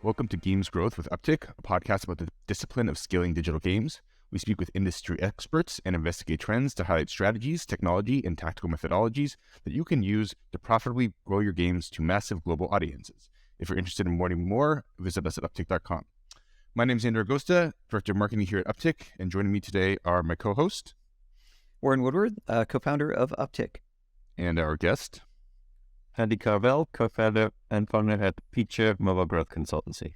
Welcome to Games Growth with Upptic, a podcast about the discipline of scaling digital games. We speak with industry experts and investigate trends to highlight strategies, technology, and tactical methodologies that you can use to profitably grow your games to massive global audiences. If you're interested in learning more, visit us at upptic.com. My name is Xander Agosta, Director of Marketing here at Upptic, and joining me today are my co-host, Warren Woodward, co-founder of Upptic. And our guest, Andy Carvell, co-founder and partner at Phiture Mobile Growth Consultancy.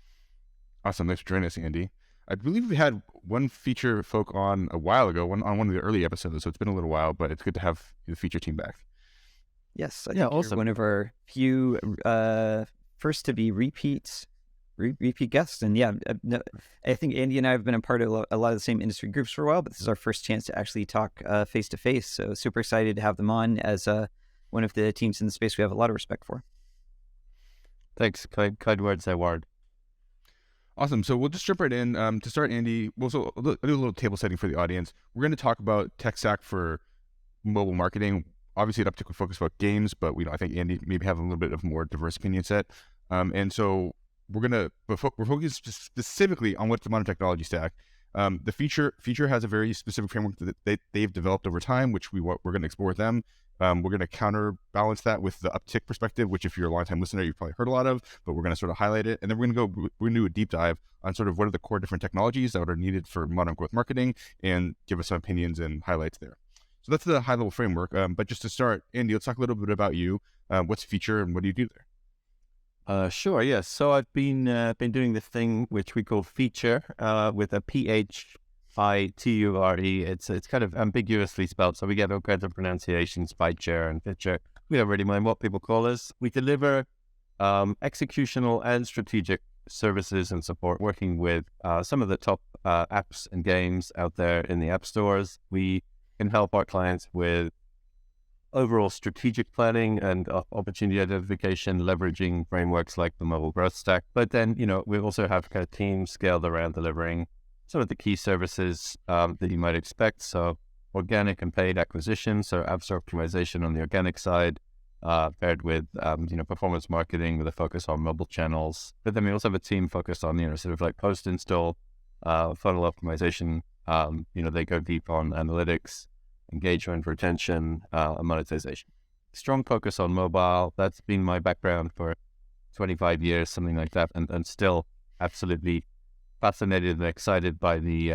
Awesome. Thanks for joining us, Andy. I believe we had one Phiture folk on a while ago, on one of the early episodes, so it's been a little while, but it's good to have the Phiture team back. Yes, also one of our few first to be repeat guests. And I think Andy and I have been a part of a lot of the same industry groups for a while, but this is our first chance to actually talk face to face. So super excited to have them on as one of the teams in the space we have a lot of respect for. Thanks. Kind words there, Ward. Awesome. So we'll just jump right in. To start, Andy, I'll do a little table setting for the audience. We're going to talk about tech stack for mobile marketing. Obviously, at Upptic, we focus about games, but I think Andy maybe have a little bit of more diverse opinion set. And so we're focused specifically on what's the modern technology stack. The Phiture has a very specific framework that they've developed over time, which we're going to explore with them. We're going to counterbalance that with the Upptic perspective, which if you're a longtime listener, you've probably heard a lot of, but we're going to sort of highlight it. And then we're going to do a deep dive on sort of what are the core different technologies that are needed for modern growth marketing and give us some opinions and highlights there. So that's the high level framework. But just to start, Andy, let's talk a little bit about you. What's Phiture and what do you do there? Sure, yes. So I've been doing this thing which we call Phiture with a Phiture. It's kind of ambiguously spelled, so we get all kinds of pronunciations, Phiture and Phiture. We don't really mind what people call us. We deliver executional and strategic services and support, working with some of the top apps and games out there in the app stores. We can help our clients with overall strategic planning and opportunity identification, leveraging frameworks like the mobile growth stack. But then, we also have kind of teams scaled around delivering some of the key services that you might expect. So organic and paid acquisition, so app store optimization on the organic side, paired with, performance marketing with a focus on mobile channels. But then we also have a team focused on, sort of like post-install funnel optimization. They go deep on analytics, engagement, retention, and monetization. Strong focus on mobile. That's been my background for 25 years, something like that, and still absolutely fascinated and excited by the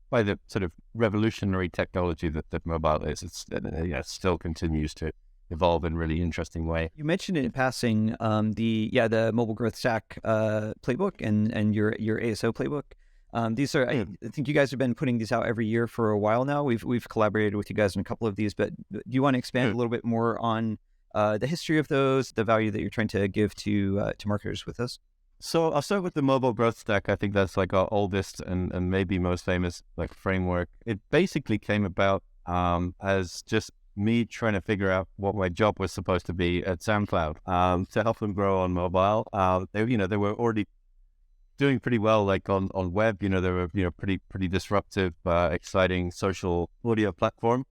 by the sort of revolutionary technology that mobile is. It still continues to evolve in a really interesting way. You mentioned in passing the mobile growth stack playbook and your ASO playbook. These are I think you guys have been putting these out every year for a while now. We've collaborated with you guys on a couple of these, but do you want to expand a little bit more on the history of those, the value that you're trying to give to marketers with this? So I'll start with the mobile growth stack. I think that's like our oldest and maybe most famous framework. It basically came about as just me trying to figure out what my job was supposed to be at SoundCloud to help them grow on mobile. They were already doing pretty well, like on web. They were pretty disruptive, exciting social audio platform.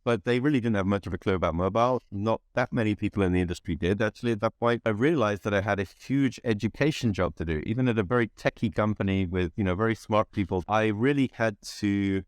But they really didn't have much of a clue about mobile. Not that many people in the industry did, actually, at that point. I realized that I had a huge education job to do. Even at a very techie company with, very smart people, I really had to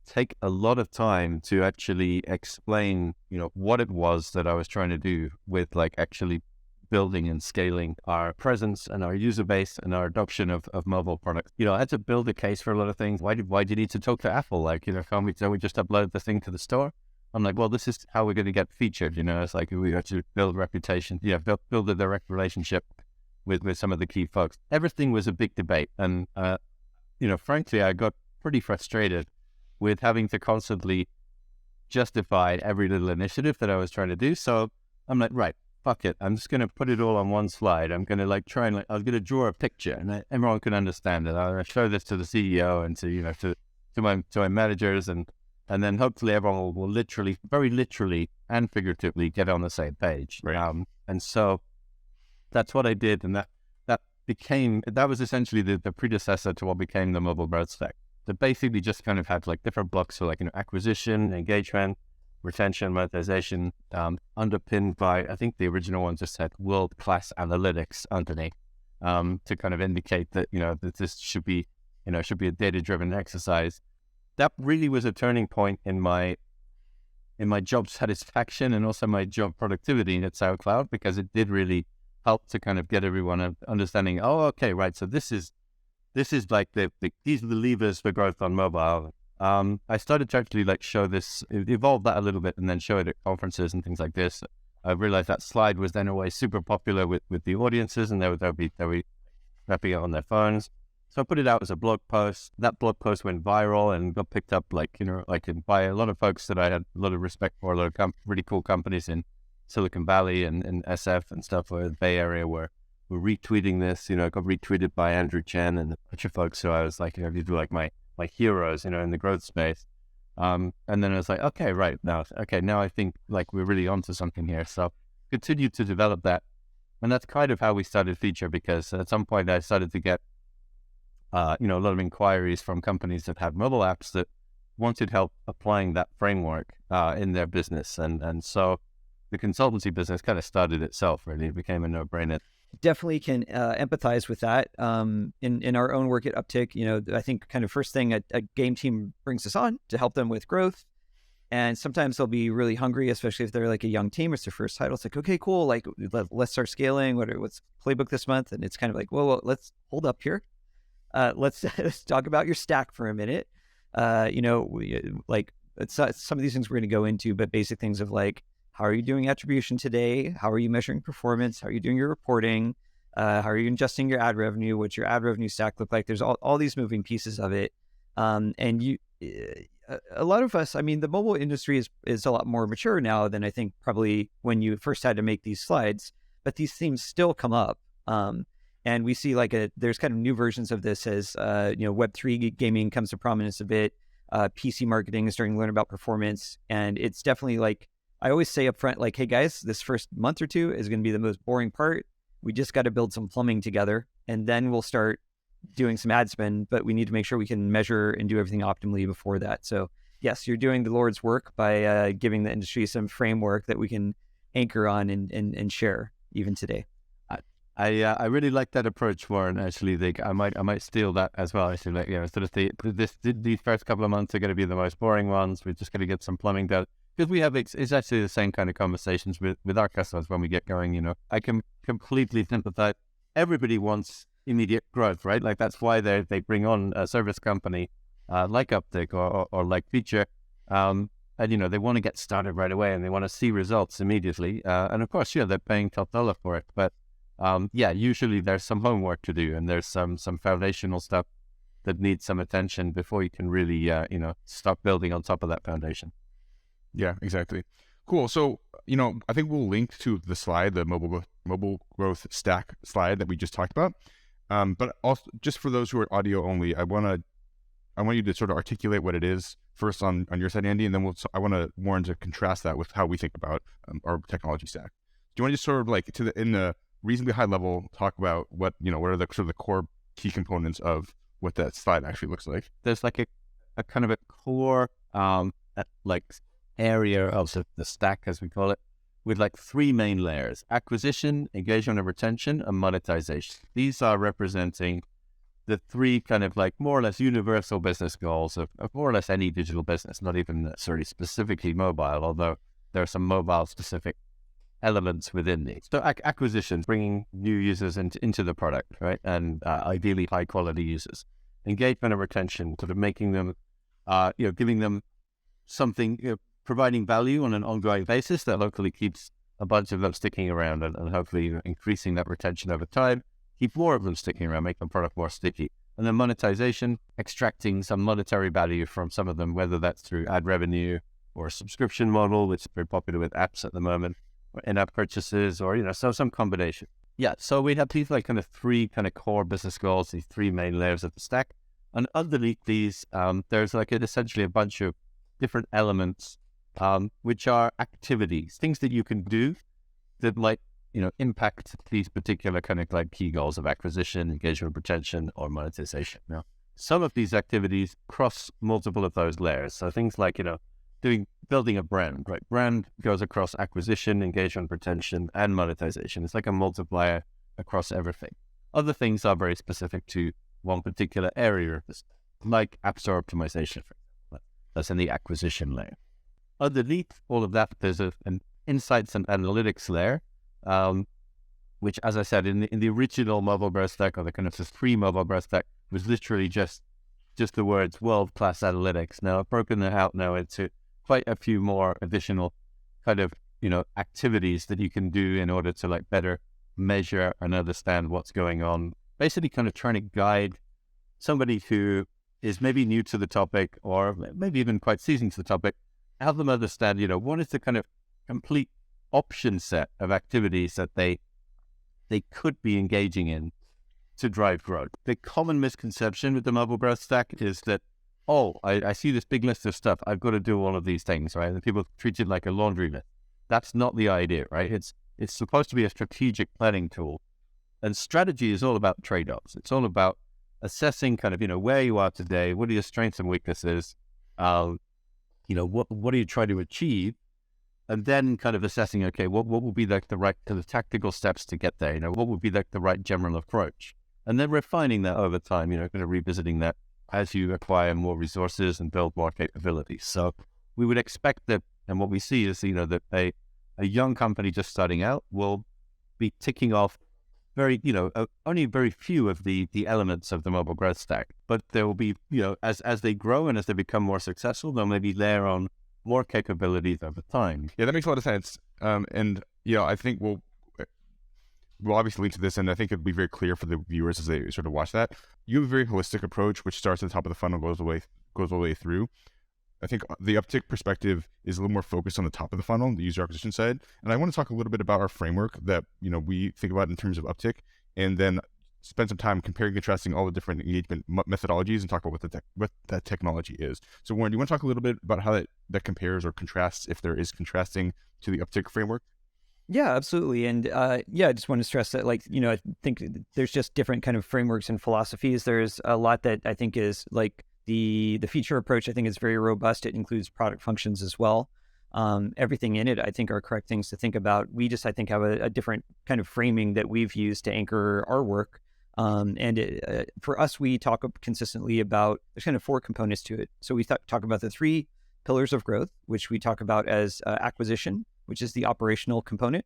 take a lot of time to actually explain, what it was that I was trying to do with, actually building and scaling our presence and our user base and our adoption of mobile products. I had to build a case for a lot of things. Why do you need to talk to Apple? Can't we just upload the thing to the store? I'm like, well, this is how we're going to get featured. It's like we have to build reputation, build a direct relationship with some of the key folks. Everything was a big debate. And, frankly, I got pretty frustrated with having to constantly justify every little initiative that I was trying to do. So I'm like, right, fuck it. I'm just going to put it all on one slide. I'm going to I was going to draw a picture and everyone can understand it. I'll show this to the CEO and to my managers and then hopefully everyone will literally, very literally and figuratively get on the same page. Right. And so that's what I did. And that was essentially the predecessor to what became the mobile growth stack. That basically just kind of had different blocks for acquisition, engagement, retention, monetization, underpinned by, I think the original one just had world-class analytics underneath. to kind of indicate that, that this should be a data-driven exercise. That really was a turning point in my job satisfaction and also my job productivity at SoundCloud, because it did really help to kind of get everyone understanding, oh, okay, right, so this is like these are the levers for growth on mobile. I started to actually like show this, evolve that a little bit, and then show it at conferences and things like this. I realized that slide was then always super popular with the audiences, and they'll be wrapping it on their phones. So I put it out as a blog post. That blog post went viral and got picked up by a lot of folks that I had a lot of respect for, a lot of really cool companies in Silicon Valley and SF and stuff, or the Bay Area, were retweeting this. It got retweeted by Andrew Chen and a bunch of folks. So I was like, these were like my heroes, in the growth space. And then I was like, okay, right now I think like we're really onto something here. So continued to develop that. And that's kind of how we started Phiture, because at some point I started to get, a lot of inquiries from companies that have mobile apps that wanted help applying that framework in their business. And so the consultancy business kind of started itself, really. It became a no-brainer. Definitely can empathize with that. In our own work at Upptic, I think kind of first thing a game team brings us on to help them with growth. And sometimes they'll be really hungry, especially if they're like a young team. It's their first title. It's like, okay, cool. Like, let's start scaling. What's playbook this month? And it's kind of like, well, let's hold up here. Let's talk about your stack for a minute. Some of these things we're going to go into, but basic things of like, how are you doing attribution today? How are you measuring performance? How are you doing your reporting? How are you adjusting your ad revenue? What's your ad revenue stack look like? There's all these moving pieces of it. And a lot of us, the mobile industry is a lot more mature now than I think probably when you first had to make these slides, but these themes still come up. And we see there's kind of new versions of this as, Web3 gaming comes to prominence a bit. PC marketing is starting to learn about performance. And it's definitely like, I always say up front, like, hey guys, this first month or two is going to be the most boring part. We just got to build some plumbing together, and then we'll start doing some ad spend, but we need to make sure we can measure and do everything optimally before that. So yes, you're doing the Lord's work by giving the industry some framework that we can anchor on and share even today. I really like that approach, Warren. Actually, I might steal that as well. Actually, sort of these first couple of months are going to be the most boring ones. We're just going to get some plumbing done, because we have it's actually the same kind of conversations with our customers when we get going. I can completely sympathize. Everybody wants immediate growth, right? Like that's why they bring on a service company like Upptic or like Phiture, and they want to get started right away and they want to see results immediately. And of course, they're paying top dollar for it, but usually there's some homework to do, and there's some foundational stuff that needs some attention before you can really, start building on top of that foundation. Yeah, exactly. Cool. So, I think we'll link to the slide, the mobile growth stack slide that we just talked about. But also, just for those who are audio only, I want you to sort of articulate what it is first on your side, Andy, and then I want Warren to contrast that with how we think about our technology stack. Do you want to just sort of like in the reasonably high level talk about what are the sort of the core key components of what that slide actually looks like? There's like a kind of a core area of the stack, as we call it, with like three main layers: acquisition, engagement and retention, and monetization. These are representing the three kind of like more or less universal business goals of more or less any digital business, not even necessarily specifically mobile, although there are some mobile specific elements within these. So acquisition, bringing new users into the product, right? And ideally high quality users. Engagement and retention, sort of making them, giving them something, providing value on an ongoing basis that locally keeps a bunch of them sticking around and hopefully increasing that retention over time, keep more of them sticking around, make the product more sticky. And then monetization, extracting some monetary value from some of them, whether that's through ad revenue or a subscription model, which is very popular with apps at the moment, or in-app purchases, or, so some combination. Yeah, so we have these like kind of three kind of core business goals, these three main layers of the stack. And underneath these, there's like essentially a bunch of different elements, which are activities, things that you can do that might, impact these particular kind of like key goals of acquisition, engagement, retention, or monetization. Now, some of these activities cross multiple of those layers. So things like, building a brand, right? Brand goes across acquisition, engagement, retention, and monetization. It's like a multiplier across everything. Other things are very specific to one particular area of this, like App Store optimization, for example. That's in the acquisition layer. Underneath all of that, there's an insights and analytics layer, which, as I said, in the original mobile growth stack, or the kind of the pre-mobile growth stack, was literally just the words world-class analytics. Now I've broken it out now into quite a few more additional kind of, activities that you can do in order to like better measure and understand what's going on. Basically kind of trying to guide somebody who is maybe new to the topic or maybe even quite seasoned to the topic, help them understand, what is the kind of complete option set of activities that they could be engaging in to drive growth. The common misconception with the mobile growth stack is that, I see this big list of stuff, I've got to do all of these things, right? And people treat it like a laundry list. That's not the idea, right? It's supposed to be a strategic planning tool. And strategy is all about trade-offs. It's all about assessing kind of, where you are today, what are your strengths and weaknesses, what are you trying to achieve? And then kind of assessing, okay, what will be like the right kind of tactical steps to get there? What would be like the right general approach? And then refining that over time, kind of revisiting that as you acquire more resources and build more capabilities. So we would expect that, and what we see is, that a young company just starting out will be ticking off very, only very few of the elements of the mobile growth stack. But there will be, as they grow and as they become more successful, they'll maybe layer on more capabilities over time. Yeah, that makes a lot of sense. And I think we'll obviously link to this, and I think it'll be very clear for the viewers as they sort of watch that. You have a very holistic approach, which starts at the top of the funnel, goes all the way through. I think the Upptic perspective is a little more focused on the top of the funnel, the user acquisition side. And I want to talk a little bit about our framework that we think about in terms of Upptic, and then spend some time comparing and contrasting all the different engagement methodologies and talk about what that technology is. So Warren, do you want to talk a little bit about how that compares or contrasts, if there is contrasting, to the Upptic framework? Yeah, absolutely. And I just want to stress that, I think there's just different kind of frameworks and philosophies. There's a lot that I think is like the Phiture approach, I think, is very robust. It includes product functions as well. Everything in it, I think, are correct things to think about. We just, I think, have a different kind of framing that we've used to anchor our work. For us, we talk consistently about, there's kind of 4 components to it. So we talk about the 3 pillars of growth, which we talk about as acquisition, which is the operational component,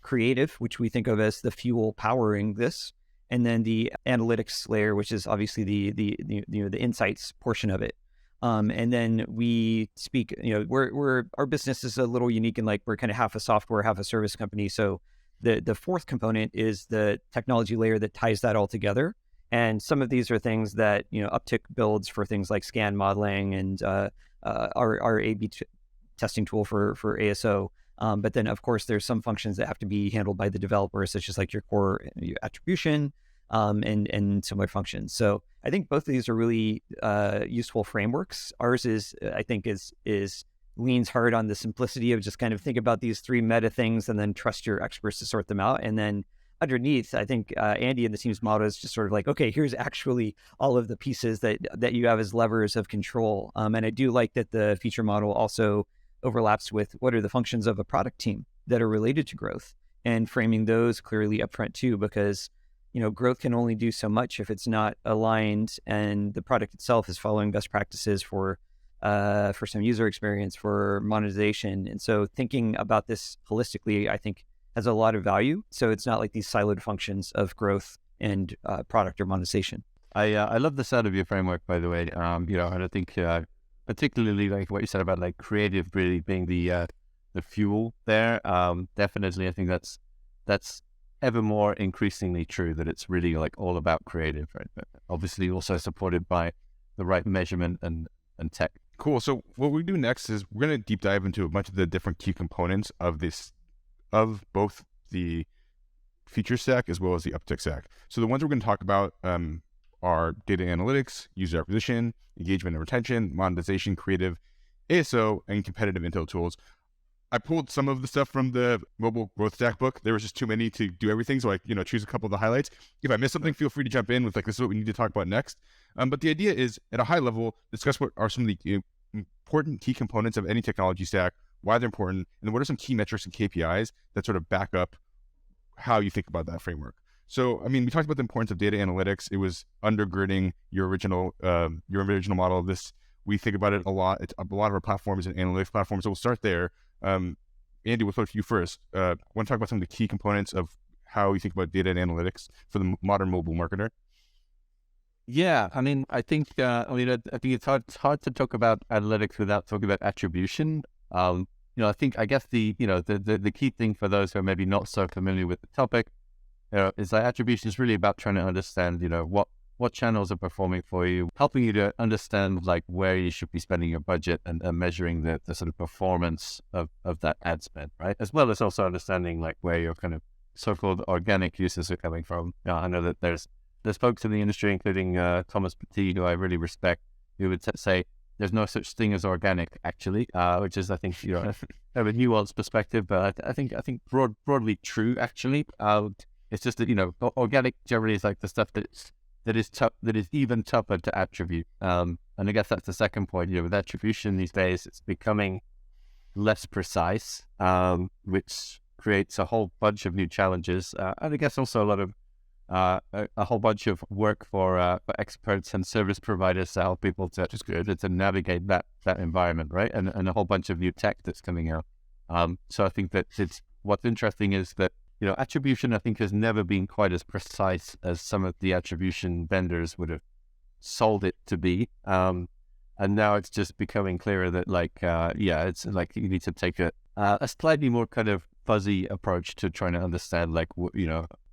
creative, which we think of as the fuel powering this, and then the analytics layer, which is obviously the insights portion of it. And then we speak, our business is a little unique in we're kind of half a software, half a service company. So the 4th component is the technology layer that ties that all together. And some of these are things that, Upptic builds for things like scan modeling and our A/B testing tool for ASO. But then, of course, there's some functions that have to be handled by the developer, such as your core attribution and similar functions. So I think both of these are really useful frameworks. Ours is, I think, leans hard on the simplicity of just kind of think about these 3 meta things and then trust your experts to sort them out. And then underneath, I think Andy and the team's model is just sort of okay, here's actually all of the pieces that you have as levers of control. And I do like that the Phiture model also overlaps with what are the functions of a product team that are related to growth, and framing those clearly upfront too, because growth can only do so much if it's not aligned and the product itself is following best practices for some user experience, for monetization. And so thinking about this holistically, I think, has a lot of value. So it's not like these siloed functions of growth and product or monetization. I love the sound of your framework, by the way. And I think particularly like what you said about creative really being the fuel there. Definitely, I think that's ever more increasingly true, that it's really all about creative, right? But obviously also supported by the right measurement and tech. Cool. So what we do next is we're going to deep dive into a bunch of the different key components of both the Phiture stack as well as the Upptic stack. So the ones we're going to talk about are data analytics, user acquisition, engagement and retention, monetization, creative, ASO, and competitive intel tools. I pulled some of the stuff from the mobile growth stack book. There was just too many to do everything, so I choose a couple of the highlights. If I miss something, feel free to jump in with this is what we need to talk about next. But the idea is, at a high level, discuss what are some of the important key components of any technology stack, why they're important, and what are some key metrics and KPIs that sort of back up how you think about that framework. So, I mean, we talked about the importance of data analytics. It was undergirding your original model. This, we think about it a lot. It's a lot of our platforms and analytics platforms. So we'll start there. Andy, we'll start with you first. I want to talk about some of the key components of how you think about data and analytics for the modern mobile marketer. Yeah, I mean, I think it's hard to talk about analytics without talking about attribution. I guess the key thing for those who are maybe not so familiar with the topic, is that attribution is really about trying to understand, what channels are performing for you, helping you to understand like where you should be spending your budget and measuring the sort of performance of that ad spend, right? As well as also understanding like where your kind of so-called organic users are coming from. I know that there's folks in the industry, including Thomas Petit, who I really respect, who would say there's no such thing as organic, actually, which is, I think, have a nuanced perspective, but I think broadly true, actually. It's just that, organic generally is like the stuff that is even tougher to attribute. And I guess that's the second point. With attribution these days, it's becoming less precise, which creates a whole bunch of new challenges, and I guess also a lot of a whole bunch of work for experts and service providers to help people to navigate that environment, right? And a whole bunch of new tech that's coming out. So I think that what's interesting is that attribution, I think, has never been quite as precise as some of the attribution vendors would have sold it to be. And now it's just becoming clearer that it's like you need to take a slightly more kind of fuzzy approach to trying to understand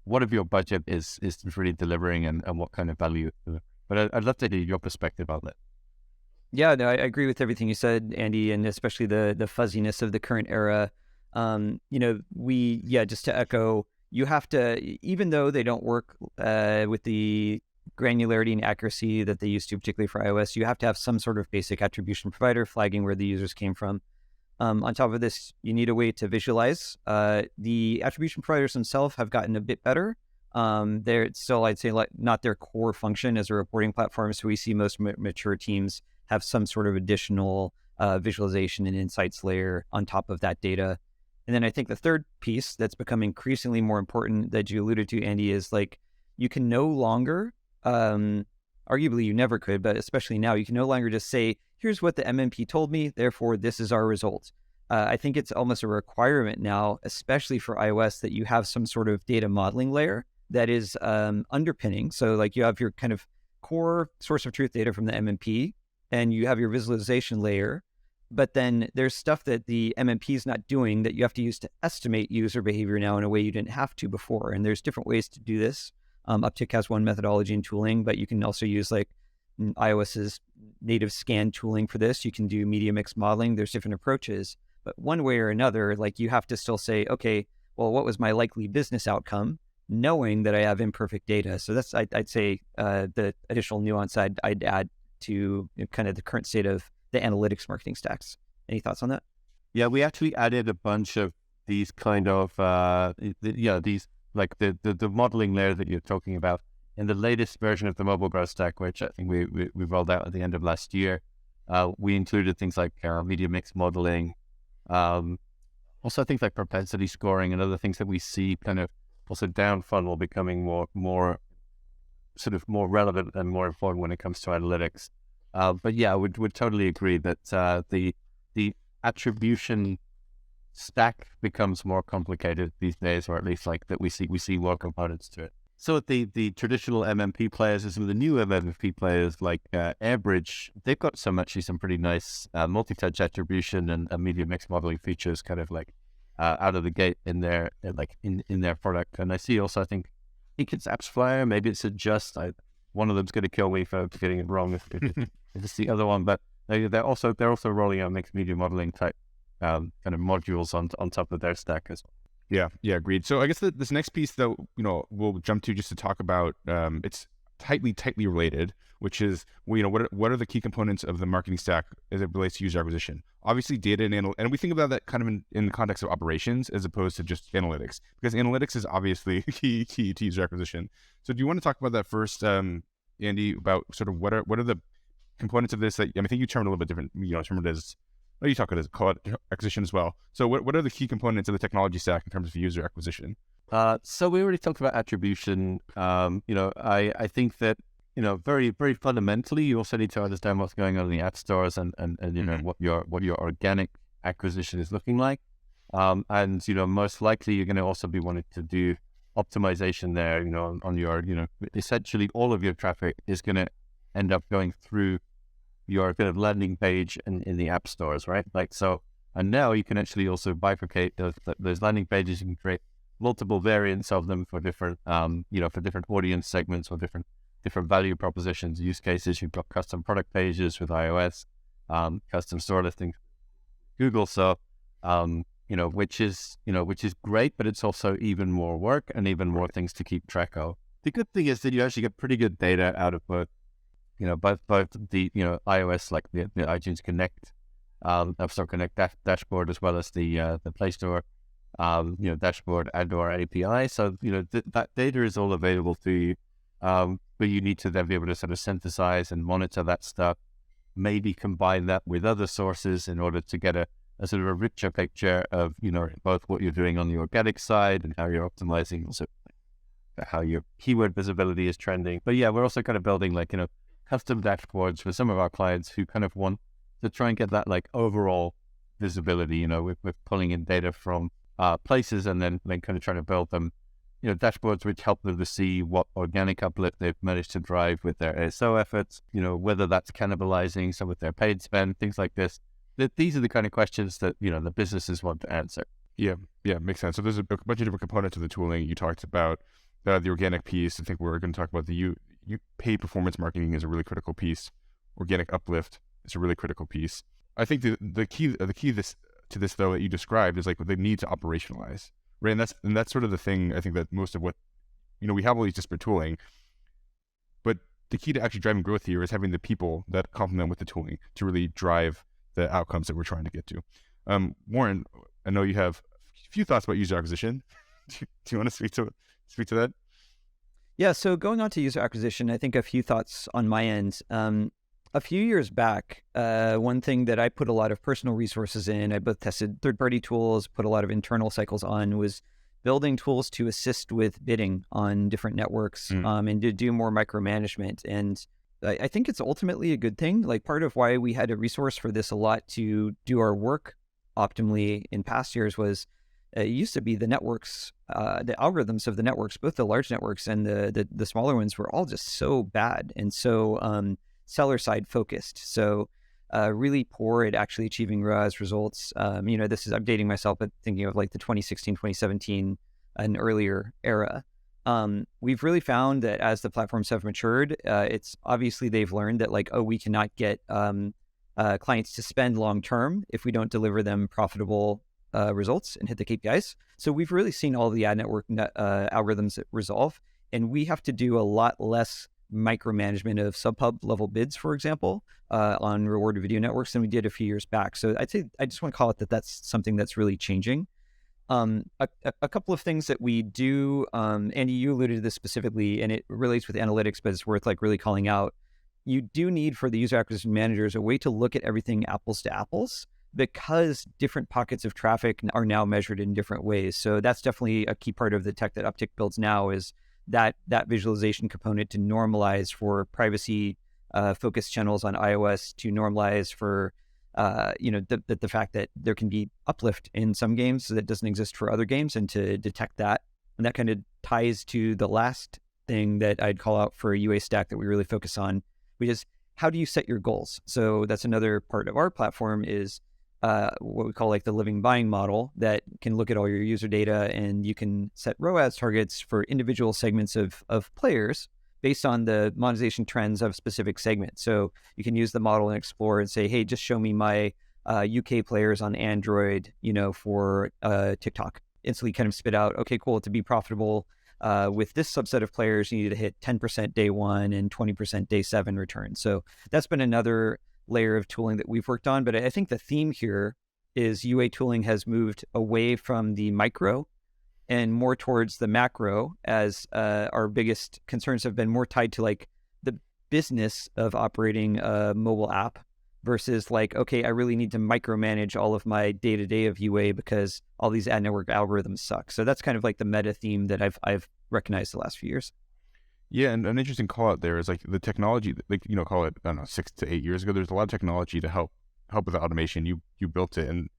what of your budget is really delivering and what kind of value. But I'd love to hear your perspective on that. Yeah, no, I agree with everything you said, Andy, and especially the fuzziness of the current era. Just to echo, you have to, even though they don't work with the granularity and accuracy that they used to, particularly for iOS, you have to have some sort of basic attribution provider flagging where the users came from. On top of this, you need a way to visualize. The attribution providers themselves have gotten a bit better. They're still, I'd say, not their core function as a reporting platform. So we see most mature teams have some sort of additional visualization and insights layer on top of that data. And then I think the third piece that's become increasingly more important that you alluded to, Andy, is like you can no longer, arguably you never could, but especially now, you can no longer just say, here's what the MMP told me, therefore this is our result. I think it's almost a requirement now, especially for iOS, that you have some sort of data modeling layer that is underpinning. So like you have your kind of core source of truth data from the MMP, and you have your visualization layer. But then there's stuff that the MMP is not doing that you have to use to estimate user behavior now in a way you didn't have to before. And there's different ways to do this. Upptic has one methodology and tooling, but you can also use like iOS's native scan tooling for this. You can do media mix modeling. There's different approaches. But one way or another, like you have to still say, okay, well, what was my likely business outcome, knowing that I have imperfect data? So that's, I'd say, the additional nuance I'd add to kind of the current state of the analytics marketing stacks. Any thoughts on that? Yeah, we actually added a bunch of these kind of these like the modeling layer that you're talking about in the latest version of the mobile growth stack, which I think we rolled out at the end of last year. We included things like media mix modeling, also things like propensity scoring and other things that we see kind of also down funnel becoming more sort of more relevant and more important when it comes to analytics. But yeah, I would totally agree that the attribution stack becomes more complicated these days, or at least like that we see more components to it. So the traditional MMP players and some of the new MMP players like Airbridge, they've got some pretty nice multi-touch attribution and media mix modeling features kind of like out of the gate in their in their product. And I see also, I think it's AppsFlyer, maybe it's Adjust. One of them's going to kill me for getting it wrong. It's the other one, but they're also rolling out mixed media modeling type kind of modules on top of their stack as well. Yeah, agreed. So I guess this next piece, though, we'll jump to just to talk about. It's tightly related, which is what are the key components of the marketing stack as it relates to user acquisition? Obviously, data and we think about that kind of in the context of operations as opposed to just analytics, because analytics is obviously key to user acquisition. So do you want to talk about that first, Andy? About sort of what are the components of this that I think you termed a little bit different. Termed as you talk about it as call it acquisition as well. So what are the key components of the technology stack in terms of user acquisition? So we already talked about attribution. I think that, very, very fundamentally, you also need to understand what's going on in the app stores and what your organic acquisition is looking like. And most likely you're going to also be wanting to do optimization there, on your, essentially all of your traffic is going to end up going through your kind of landing page in the app stores, right? Like, so, and now you can actually also bifurcate those landing pages. You can create multiple variants of them for different, for different audience segments or different value propositions, use cases. You've got custom product pages with iOS, custom store listings, Google. So, which is great, but it's also even more work and even more things to keep track of. The good thing is that you actually get pretty good data out of both the, iOS, like the iTunes Connect, App Store Connect dashboard, as well as the Play Store, dashboard and/or API. So, that data is all available to you, but you need to then be able to sort of synthesize and monitor that stuff, maybe combine that with other sources in order to get a sort of a richer picture of, both what you're doing on the organic side and how you're optimizing, also how your keyword visibility is trending. But yeah, we're also kind of building custom dashboards for some of our clients who kind of want to try and get that overall visibility. We're pulling in data from places and then kind of trying to build them, dashboards which help them to see what organic uplift they've managed to drive with their ASO efforts, whether that's cannibalizing some of their paid spend, things like this. These are the kind of questions that, the businesses want to answer. Yeah, makes sense. So there's a bunch of different components of the tooling. You talked about the organic piece. I think we're going to talk about the paid performance marketing is a really critical piece. Organic uplift is a really critical piece. I think the key to this though that you described is the need to operationalize, right? And that's sort of the thing. I think that most of what we have all these disparate tooling, but the key to actually driving growth here is having the people that complement with the tooling to really drive the outcomes that we're trying to get to. Warren, I know you have a few thoughts about user acquisition. Do you want to speak to that? Yeah, so going on to user acquisition, I think a few thoughts on my end. A few years back, one thing that I put a lot of personal resources in, I both tested third-party tools, put a lot of internal cycles on, was building tools to assist with bidding on different networks, and to do more micromanagement. And I think it's ultimately a good thing. Part of why we had a resource for this a lot to do our work optimally in past years was it used to be the networks, the algorithms of the networks, both the large networks and the smaller ones, were all just so bad and so seller side focused. So really poor at actually achieving ROAS results. This is, I'm dating myself, but thinking of the 2016, 2017 and earlier era. We've really found that as the platforms have matured, it's obviously they've learned that we cannot get clients to spend long term if we don't deliver them profitable results and hit the KPIs. So we've really seen all the ad network algorithms resolve, and we have to do a lot less micromanagement of sub-pub level bids, for example, on rewarded video networks than we did a few years back. So I'd say I just want to call it that's something that's really changing. A couple of things that we do, Andy, you alluded to this specifically, and it relates with analytics, but it's worth really calling out. You do need, for the user acquisition managers, a way to look at everything apples to apples, because different pockets of traffic are now measured in different ways. So that's definitely a key part of the tech that Upptic builds now, is that visualization component to normalize for privacy focused channels on iOS, to normalize for the fact that there can be uplift in some games that doesn't exist for other games, and to detect that. And that kind of ties to the last thing that I'd call out for a UA stack that we really focus on, which is how do you set your goals? So that's another part of our platform, is what we call the living buying model, that can look at all your user data, and you can set ROAS targets for individual segments of players based on the monetization trends of specific segments. So you can use the model and explore and say, hey, just show me my UK players on Android, for TikTok. Instantly kind of spit out, okay, cool, to be profitable with this subset of players, you need to hit 10% day one and 20% day 7 return. So that's been another layer of tooling that we've worked on. But I think the theme here is UA tooling has moved away from the micro and more towards the macro, as our biggest concerns have been more tied to the business of operating a mobile app versus like, okay, I really need to micromanage all of my day-to-day of UA because all these ad network algorithms suck. So that's kind of like the meta theme that I've recognized the last few years. Yeah, and an interesting call out there is like the technology, like, call it, I don't know, 6 to 8 years ago, there's a lot of technology to help with the automation. You built it, and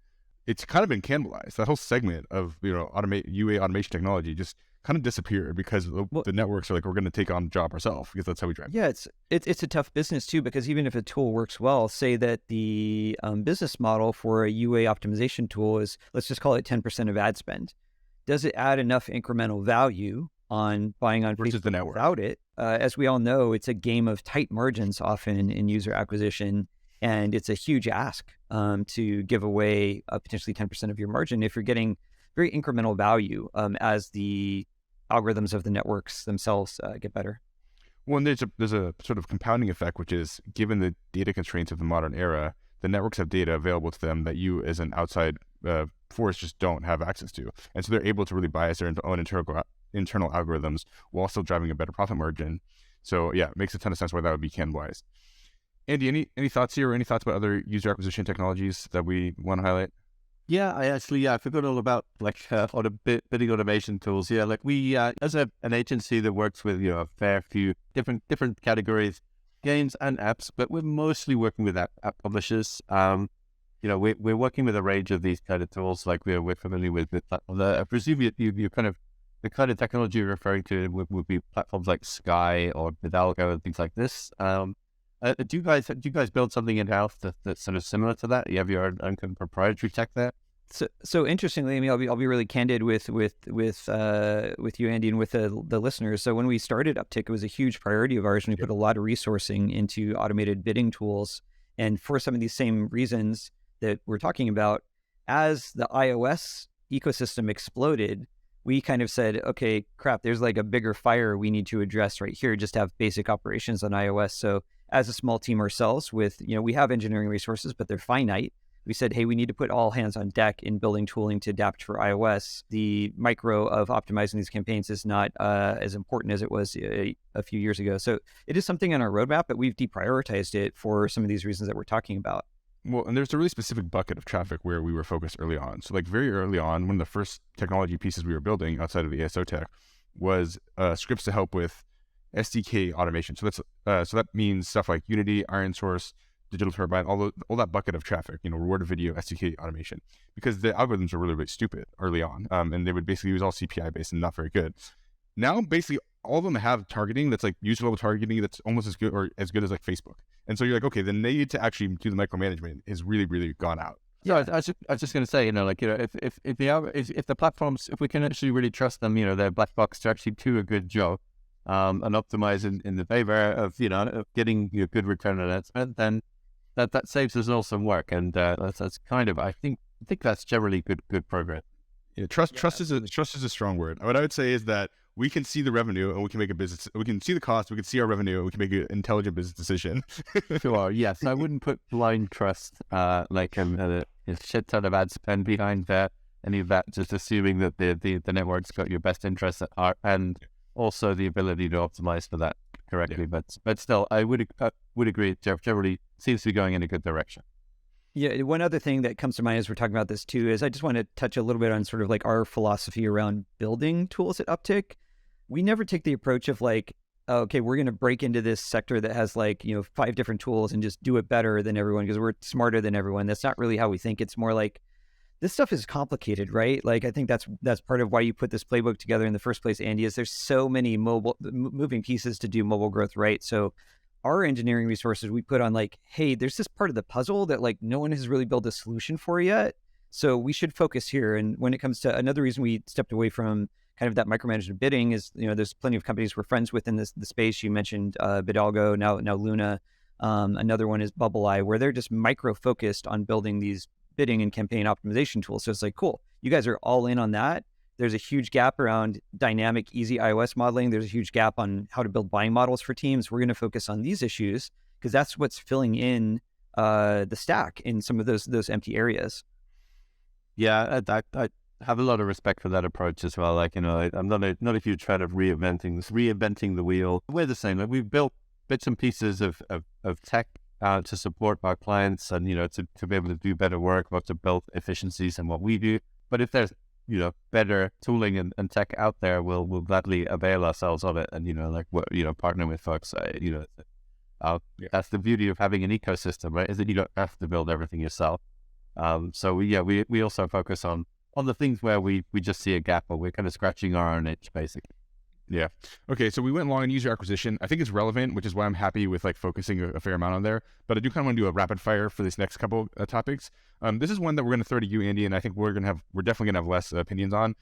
it's kind of been cannibalized. That whole segment of, UA automation technology just kind of disappeared because the networks are like, we're going to take on the job ourselves because that's how we drive. Yeah, it's a tough business too, because even if a tool works well, say that the business model for a UA optimization tool is, let's just call it 10% of ad spend. Does it add enough incremental value on buying on versus Facebook the network? Without it? As we all know, it's a game of tight margins often in user acquisition, and it's a huge ask to give away potentially 10% of your margin if you're getting very incremental value as the algorithms of the networks themselves get better. Well, and there's a sort of compounding effect, which is, given the data constraints of the modern era, the networks have data available to them that you as an outside force just don't have access to. And so they're able to really bias their own internal algorithms while still driving a better profit margin. So yeah, it makes a ton of sense why that would be cannibalized. Andy, any thoughts here, or any thoughts about other user acquisition technologies that we want to highlight? Yeah, I forgot all about like bidding automation tools. Yeah, like we as an agency that works with a fair few different categories, games and apps, but we're mostly working with app publishers. We're working with a range of these kind of tools. Like we're familiar with platforms. I presume you kind of the kind of technology you're referring to would be platforms like Sky or Hidalgo and things like this. Do you guys build something in house that's sort of similar to that? You have your own kind of proprietary tech there? So interestingly, I mean, I'll be really candid with you, Andy, and with the listeners. So when we started Upptic, it was a huge priority of ours, and we put a lot of resourcing into automated bidding tools. And for some of these same reasons that we're talking about, as the iOS ecosystem exploded, we kind of said, okay, crap, there's like a bigger fire we need to address right here, just to have basic operations on iOS. So as a small team ourselves with, we have engineering resources, but they're finite. We said, hey, we need to put all hands on deck in building tooling to adapt for iOS. The micro of optimizing these campaigns is not as important as it was a few years ago. So it is something on our roadmap, but we've deprioritized it for some of these reasons that we're talking about. Well, and there's a really specific bucket of traffic where we were focused early on. So like very early on, one of the first technology pieces we were building outside of the ASO tech was scripts to help with SDK automation. So that means stuff like Unity, Iron Source, Digital Turbine, all that bucket of traffic, rewarded video, SDK automation, because the algorithms are really, really stupid early on. And they would basically use all CPI based and not very good. Now, basically all of them have targeting that's like user level targeting that's almost as good or as good as like Facebook. And so you're like, okay, the need to actually do the micromanagement is really, really gone out. Yeah, I was just going to say, if the platforms, if we can actually really trust them, their black box to actually do a good job, and optimize in the favor of getting a good return on ad spend, then that saves us all some work, and that's kind of I think that's generally good progress. Yeah, trust is a strong word. What I would say is that we can see the revenue and we can make a business. We can see the cost. We can see our revenue and we can make an intelligent business decision. Sure. Yes, I wouldn't put blind trust like a shit ton of ad spend behind any of that. Just assuming that the network's got your best interests at heart and also the ability to optimize for that correctly. Yeah. But still, I would agree. Generally, seems to be going in a good direction. Yeah, one other thing that comes to mind as we're talking about this too is I just want to touch a little bit on sort of like our philosophy around building tools at Upptic. We never take the approach of like, okay, we're going to break into this sector that has like, 5 different tools and just do it better than everyone because we're smarter than everyone. That's not really how we think. It's more like, this stuff is complicated, right? Like, I think that's part of why you put this playbook together in the first place, Andy, is there's so many moving pieces to do mobile growth right. So our engineering resources we put on like, hey, there's this part of the puzzle that like no one has really built a solution for yet. So we should focus here. And when it comes to another reason we stepped away from kind of that micromanagement bidding is, there's plenty of companies we're friends with in the space. You mentioned Hidalgo, now Luna. Another one is Bubble Eye, where they're just micro-focused on building these bidding and campaign optimization tools. So it's like, cool, you guys are all in on that. There's a huge gap around dynamic, easy iOS modeling. There's a huge gap on how to build buying models for teams. We're going to focus on these issues because that's what's filling in the stack in some of those empty areas. Yeah, I have a lot of respect for that approach as well. Like, I'm not a huge fan of reinventing the wheel. We're the same. Like, we've built bits and pieces of tech to support our clients and, to be able to do better work, or to build efficiencies in what we do. But if there's, better tooling and tech out there, we'll gladly avail ourselves of it and, partner with folks. That's the beauty of having an ecosystem, right? Is that you don't have to build everything yourself. So we also focus on the things where we just see a gap, or we're kind of scratching our own itch, basically. Yeah. Okay. So we went long on user acquisition. I think it's relevant, which is why I'm happy with like focusing a fair amount on there. But I do kind of want to do a rapid fire for this next couple topics. This is one that we're going to throw to you, Andy, and I think we're definitely going to have less opinions on.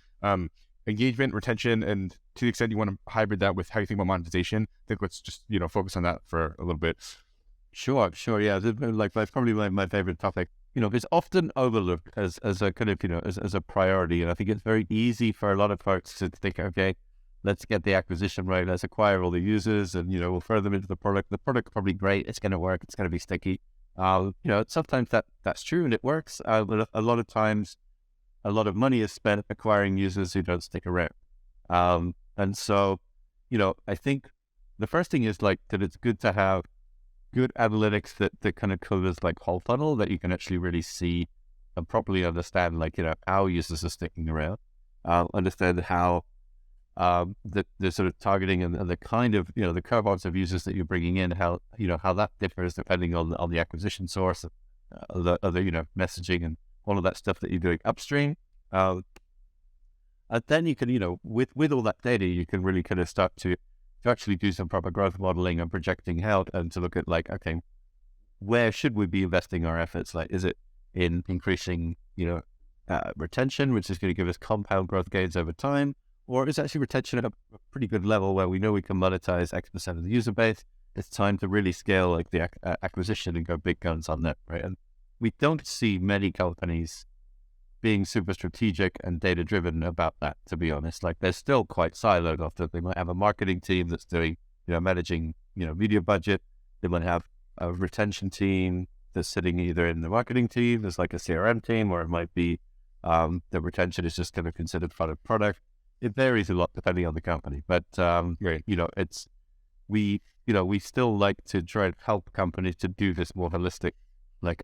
Engagement, retention, and to the extent you want to hybrid that with how you think about monetization, I think let's just focus on that for a little bit. Sure. Yeah, that's probably my favorite topic. It's often overlooked as a kind of as a priority, and I think it's very easy for a lot of folks to think, okay, let's get the acquisition right, let's acquire all the users, and we'll throw them into the product. The product's probably great, it's going to work, it's going to be sticky. Sometimes that's true and it works, but a lot of times, a lot of money is spent acquiring users who don't stick around. And so, I think the first thing is that it's good to have good analytics that kind of covers whole funnel, that you can actually really see and properly understand how users are sticking around, understand how the sort of targeting and the kind of the cohorts of users that you're bringing in, how how that differs depending on the acquisition source, the messaging and all of that stuff that you're doing upstream. And then you can with all that data, you can really kind of start to actually do some proper growth modeling and projecting out, and to look at okay, where should we be investing our efforts? Is it in increasing retention, which is going to give us compound growth gains over time, or is actually retention at a pretty good level where we know we can monetize X% of the user base? It's time to really scale the acquisition and go big guns on that, right? And we don't see many companies being super strategic and data driven about that, to be honest. They're still quite siloed. Often they might have a marketing team that's doing, managing, media budget. They might have a retention team that's sitting either in the marketing team, there's a CRM team, or it might be the retention is just kind of considered part of product. It varies a lot depending on the company, but we still like to try and help companies to do this more holistic,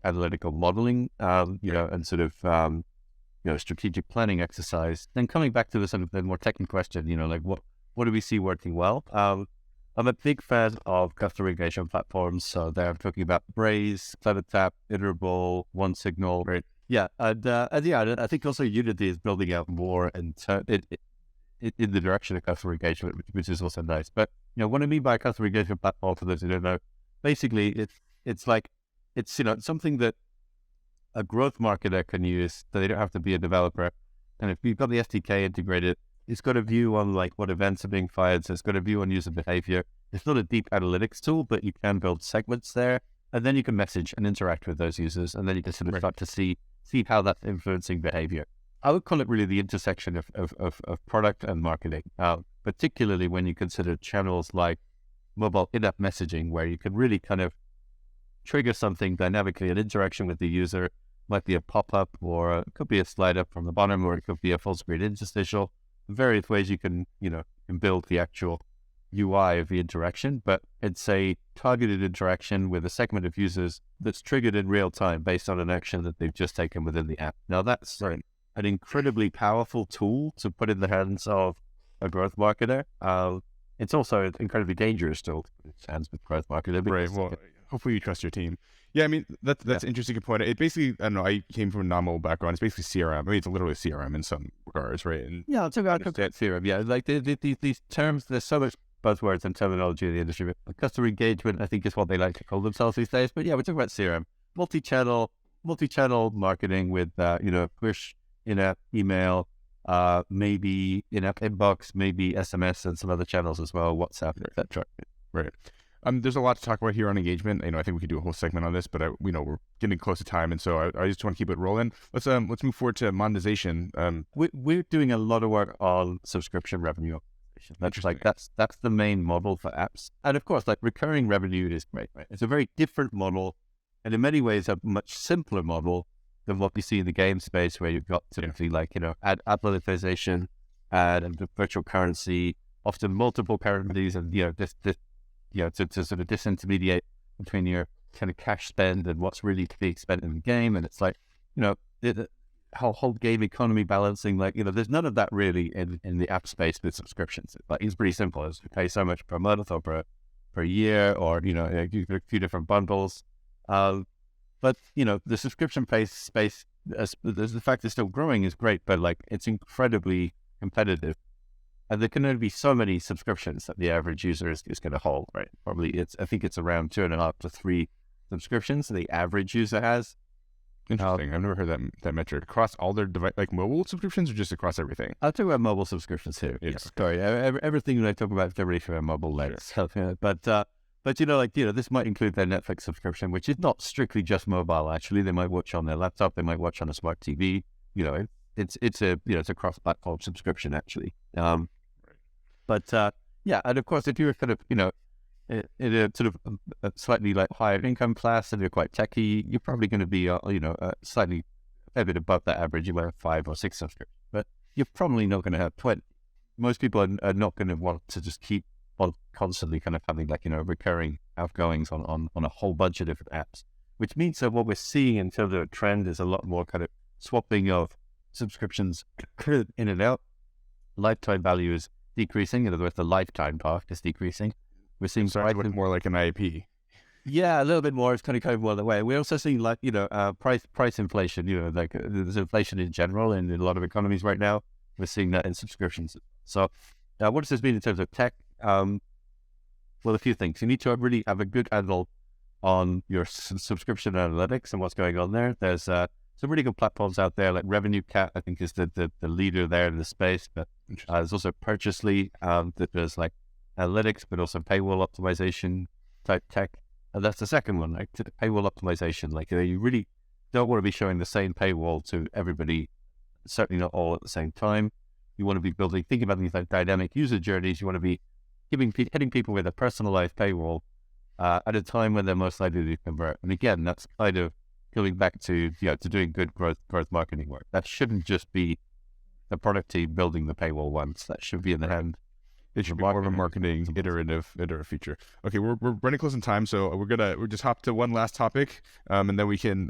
analytical modeling, and sort of strategic planning exercise. Then coming back to the sort of the more technical question, what do we see working well? I'm a big fan of customer engagement platforms. So there I'm talking about Braze, CleverTap, Iterable, OneSignal. Right. Yeah, and I think also Unity is building out more in the direction of customer engagement, which is also nice. But what I mean by a customer engagement platform, for those who don't know, basically it's something that a growth marketer can use, so they don't have to be a developer. And if you've got the SDK integrated, it's got a view on what events are being fired, so it's got a view on user behavior. It's not a deep analytics tool, but you can build segments there, and then you can message and interact with those users, and then you can sort of start to see how that's influencing behavior. I would call it really the intersection of product and marketing, particularly when you consider channels like mobile in-app messaging, where you can really kind of trigger something dynamically, an interaction with the user. Might be a pop-up, or it could be a slide up from the bottom, or it could be a full screen interstitial. Various ways you can build the actual UI of the interaction, but it's a targeted interaction with a segment of users that's triggered in real time based on an action that they've just taken within the app. Now that's an incredibly powerful tool to put in the hands of a growth marketer. It's also incredibly dangerous to put in the hands of a growth marketer. Right. Well, hopefully you trust your team. Yeah, I mean, that's an interesting point. It basically, I don't know, I came from a non-mobile background. It's basically CRM. I mean, it's literally CRM in some regards, right? And yeah, it's about CRM. Yeah, these terms, there's so much buzzwords and terminology in the industry. But customer engagement, I think, is what they like to call themselves these days. But yeah, we're talking about CRM. Multi-channel marketing with, push, in-app email, maybe in-app inbox, maybe SMS and some other channels as well, WhatsApp, etc. Right. There's a lot to talk about here on engagement. I think we could do a whole segment on this, but we're getting close to time, and so I just want to keep it rolling. Let's move forward to monetization. We're doing a lot of work on subscription revenue. That's the main model for apps, and of course, recurring revenue is great. Right? It's a very different model, and in many ways, a much simpler model than what we see in the game space, where you've got typically ad monetization, and virtual currency, often multiple currencies, and to sort of disintermediate between your kind of cash spend and what's really to be spent in the game. And it's like, the whole game economy balancing, like, there's none of that really in the app space with subscriptions. It's pretty simple. It's you pay so much per month or per year, or, a few different bundles. But, the subscription space, the fact it's still growing is great, but like it's incredibly competitive. And there can only be so many subscriptions that the average user is going to hold, right? I think it's around 2.5 to 3 subscriptions the average user has. Interesting. I've never heard that metric. Across all their like mobile subscriptions, or just across everything? I'll talk about mobile subscriptions here. Yeah. Yes, sorry. Everything that I talk about is generally from a mobile lens. Sure. But this might include their Netflix subscription, which is not strictly just mobile. Actually, they might watch on their laptop. They might watch on a smart TV. It's a cross-platform subscription actually. And of course, if you're kind of in a sort of a slightly like higher income class and you're quite techy, you're probably going to be slightly a bit above that average. You might have 5 or 6 subscriptions, but you're probably not going to have 20. Most people are not going to want to just keep on constantly kind of having like recurring outgoings on a whole bunch of different apps, which means that what we're seeing in terms of a trend is a lot more kind of swapping of subscriptions in and out. Lifetime value is decreasing. In other words, the lifetime part is decreasing. We're seeing more like an IAP. Yeah, a little bit more. It's kind of more the way. We're also seeing like price inflation. Like there's inflation in general in a lot of economies right now. We're seeing that in subscriptions. So, what does this mean in terms of tech? Well, a few things. You need to really have a good handle on your subscription analytics and what's going on there. There's some really good platforms out there, like Revenue Cat, I think is the leader there in the space. But there's also Purchasely that does like analytics, but also paywall optimization type tech. And that's the second one, like paywall optimization. Like you really don't want to be showing the same paywall to everybody, certainly not all at the same time. You want to be thinking about these like dynamic user journeys. You want to be hitting people with a personalized paywall at a time when they're most likely to convert. And again, that's kind of going back to doing good growth marketing work. That shouldn't just be the product team building the paywall once. That should be in the hand. It should be more of a marketing iterative feature. Okay, we're running close on time, so we'll just hop to one last topic, and then we can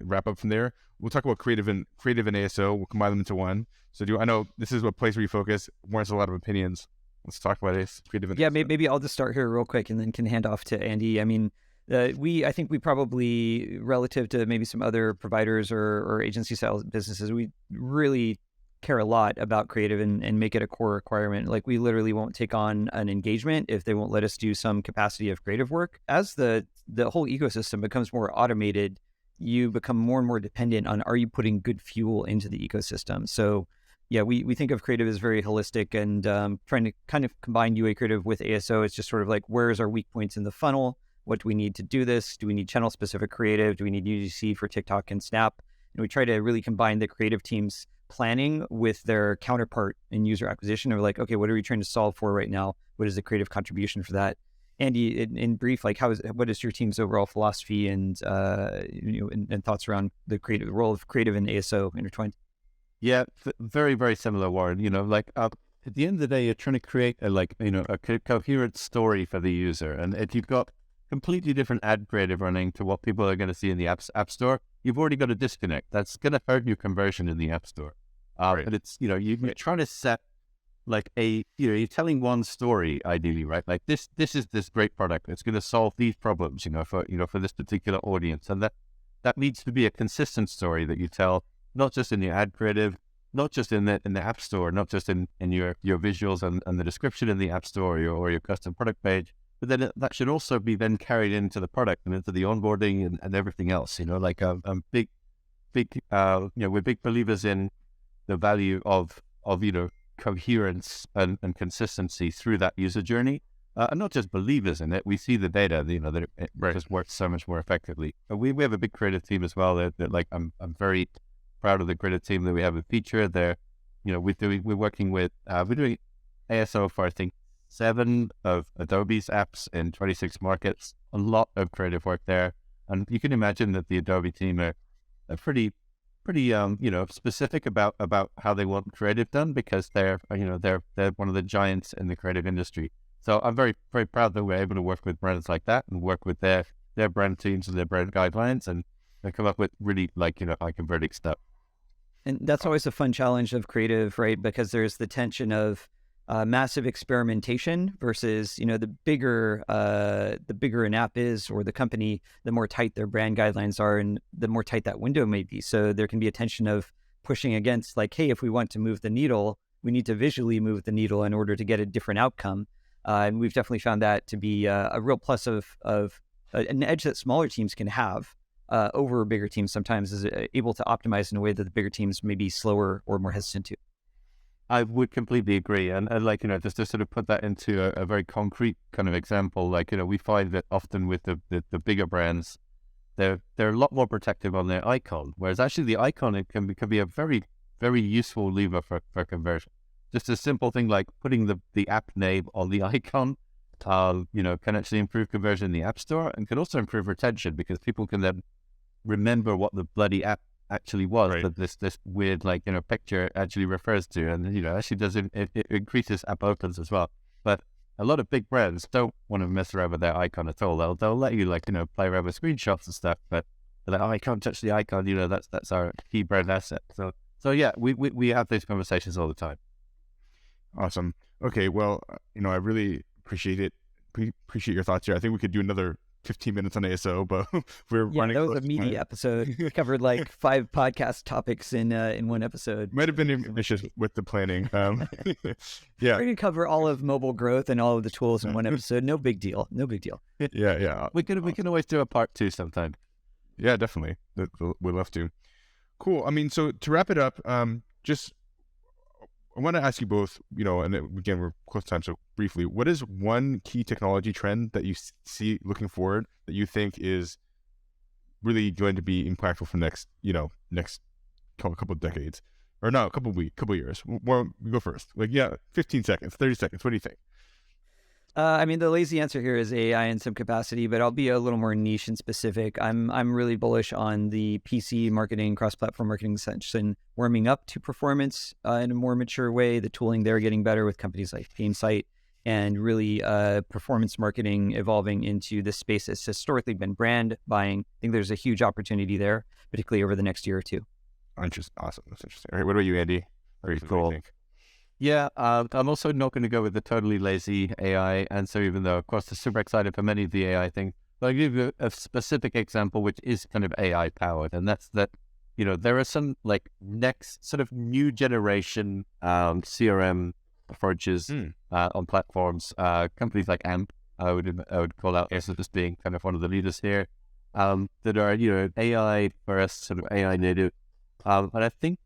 wrap up from there. We'll talk about creative and ASO. We'll combine them into one. So I know this is what place where you focus warrants a lot of opinions. Let's talk about creative and ASO. Maybe I'll just start here real quick and then can hand off to Andy. I mean, I think we probably, relative to maybe some other providers or agency style businesses, we really care a lot about creative and make it a core requirement. Like we literally won't take on an engagement if they won't let us do some capacity of creative work. As the whole ecosystem becomes more automated, you become more and more dependent on, are you putting good fuel into the ecosystem? So yeah, we think of creative as very holistic, and trying to kind of combine UA creative with ASO. It's just sort of like, where's our weak points in the funnel? What do we need to do this? Do we need channel specific creative? Do we need UGC for TikTok and Snap? And we try to really combine the creative team's planning with their counterpart in user acquisition. Of like, okay, what are we trying to solve for right now? What is the creative contribution for that? Andy, in brief, like what is your team's overall philosophy and thoughts around the role of creative and ASO intertwined? Yeah, very, very similar, Warren. At the end of the day, you're trying to create a coherent story for the user. And if you've got completely different ad creative running to what people are going to see in the app store, you've already got a disconnect. That's going to hurt your conversion in the app store. Right. But it's, you're trying to set like you're telling one story ideally, right? Like this is this great product. It's going to solve these problems, for this particular audience. And that needs to be a consistent story that you tell, not just in your ad creative, not just in the app store, not just in your visuals and the description in the app store or your custom product page, but then that should also be then carried into the product and into the onboarding and everything else. We're big believers in the value of coherence and consistency through that user journey, and not just believers in it. We see the data, that it just works so much more effectively. We have a big creative team as well. I'm very proud of the creative team that we have with Phiture. We're doing ASO for I think 7 of Adobe's apps in 26 markets. A lot of creative work there, and you can imagine that the Adobe team are pretty specific about how they want creative done, because they're one of the giants in the creative industry. So I'm very, very proud that we're able to work with brands like that and work with their their brand teams and their brand guidelines, and they come up with really high converting stuff. And that's always a fun challenge of creative, right? Because there's the tension of massive experimentation versus, the bigger an app is, or the company, the more tight their brand guidelines are, and the more tight that window may be. So there can be a tension of pushing against, like, hey, if we want to move the needle, we need to visually move the needle in order to get a different outcome. And we've definitely found that to be a real plus of an edge that smaller teams can have over bigger teams sometimes, is able to optimize in a way that the bigger teams may be slower or more hesitant to. I would completely agree. And just to sort of put that into a very concrete kind of example, we find that often with the bigger brands, they're a lot more protective on their icon, whereas actually the icon, it can be a very, very useful lever for conversion. Just a simple thing like putting the app name on the icon, can actually improve conversion in the App Store, and can also improve retention, because people can then remember what the bloody app actually was, right, that this weird picture actually refers to, and actually does it increases app opens as well. But a lot of big brands don't want to mess around with their icon at all. They'll let you play around with screenshots and stuff, but they're like, oh, I can't touch the icon. That's our key brand asset. So yeah, we have these conversations all the time. Awesome. Okay, well, I really appreciate it. Appreciate your thoughts here. I think we could do another 15 minutes on ASO, but we're running. That was a meaty episode. We covered like 5 podcast topics in one episode. Might have been ambitious with the planning. Yeah, we're gonna cover all of mobile growth and all of the tools in one episode. No big deal. Yeah. We can always do a part 2 sometime. Yeah, definitely. We'd love to. Cool. I mean, so to wrap it up, I want to ask you both, and again, we're close to time, so briefly, what is one key technology trend that you see looking forward that you think is really going to be impactful for next couple of decades, or no, couple of years? Well, we go first. 15 seconds, 30 seconds. What do you think? I mean, the lazy answer here is AI in some capacity, but I'll be a little more niche and specific. I'm really bullish on the PC marketing, cross-platform marketing section warming up to performance in a more mature way. The tooling there getting better with companies like Gainsight, and really performance marketing evolving into this space that's historically been brand buying. I think there's a huge opportunity there, particularly over the next year or two. Interesting. Awesome. That's interesting. All right, what about you, Andy? Cool. Yeah, I'm also not going to go with the totally lazy AI answer, even though, of course, I'm super excited for many of the AI things. But I'll give you a specific example, which is kind of AI powered, and that's that, there are some next sort of new generation CRM approaches on platforms. Companies like AMP, I would call out as just being kind of one of the leaders here, that are, AI first, sort of AI native. And I think,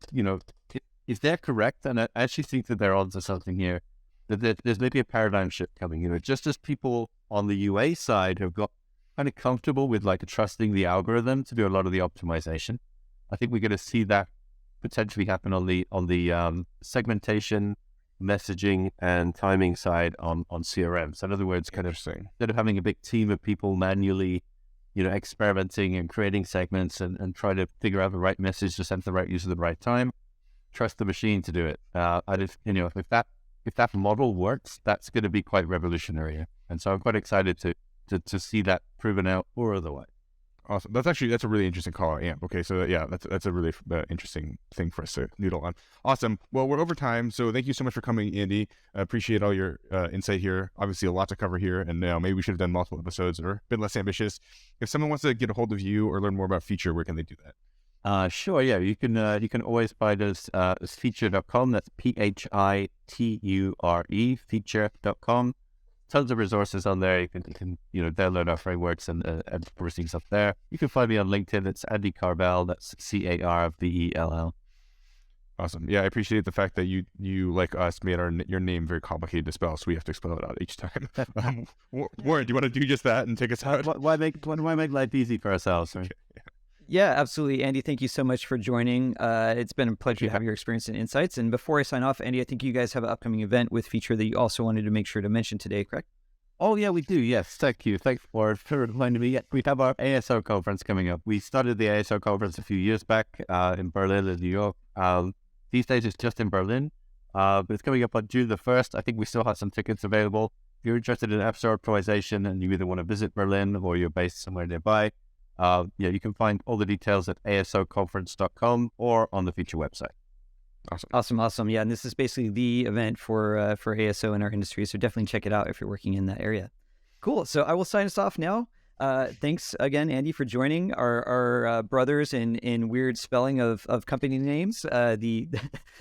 if they're correct, and I actually think that they're onto something here, that there's maybe a paradigm shift coming. Just as people on the UA side have got kind of comfortable with trusting the algorithm to do a lot of the optimization, I think we're going to see that potentially happen on the segmentation, messaging, and timing side on CRM. So in other words, kind of instead of having a big team of people manually, experimenting and creating segments and trying to figure out the right message to send to the right user at the right time, trust the machine to do it. If that model works, that's going to be quite revolutionary, and so I'm quite excited to see that proven out or otherwise. Awesome. That's a really interesting call. Yeah. Okay. So yeah, that's a really interesting thing for us to noodle on. Awesome. Well, we're over time, so thank you so much for coming, Andy. I appreciate all your insight here. Obviously, a lot to cover here, and maybe we should have done multiple episodes or been less ambitious. If someone wants to get a hold of you or learn more about Phiture, where can they do that? Sure, yeah. You can always find us at Phiture.com. That's Phiture, Phiture.com. Tons of resources on there. You can download our frameworks and everything's up there. You can find me on LinkedIn. It's Andy Carvell. That's Carvell. Awesome. Yeah, I appreciate the fact that you like us made your name very complicated to spell, so we have to spell it out each time. Warren, do you want to do just that and take us out? Why make life easy for ourselves? Right? Yeah, absolutely. Andy, thank you so much for joining. It's been a pleasure to have your experience and insights. And before I sign off, Andy, I think you guys have an upcoming event with Phiture that you also wanted to make sure to mention today, correct? Oh, yeah, we do. Yes. Thank you. Thanks for reminding me. We have our ASO conference coming up. We started the ASO conference a few years back in Berlin and New York. These days it's just in Berlin. But it's coming up on June the 1st. I think we still have some tickets available. you're interested in App Store optimization and you either want to visit Berlin or you're based somewhere nearby, you can find all the details at asoconference.com or on the Phiture website. Awesome. Yeah, and this is basically the event for ASO in our industry, so definitely check it out if you're working in that area. Cool. So I will sign us off now. Thanks again, Andy, for joining our brothers in weird spelling of company names. The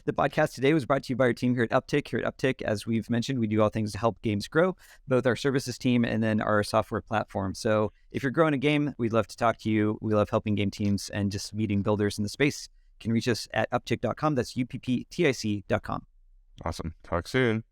podcast today was brought to you by our team here at Upptic. Here at Upptic, as we've mentioned, we do all things to help games grow, both our services team and then our software platform. So if you're growing a game, we'd love to talk to you. We love helping game teams and just meeting builders in the space. You can reach us at upptic.com. That's upptic.com. Awesome. Talk soon.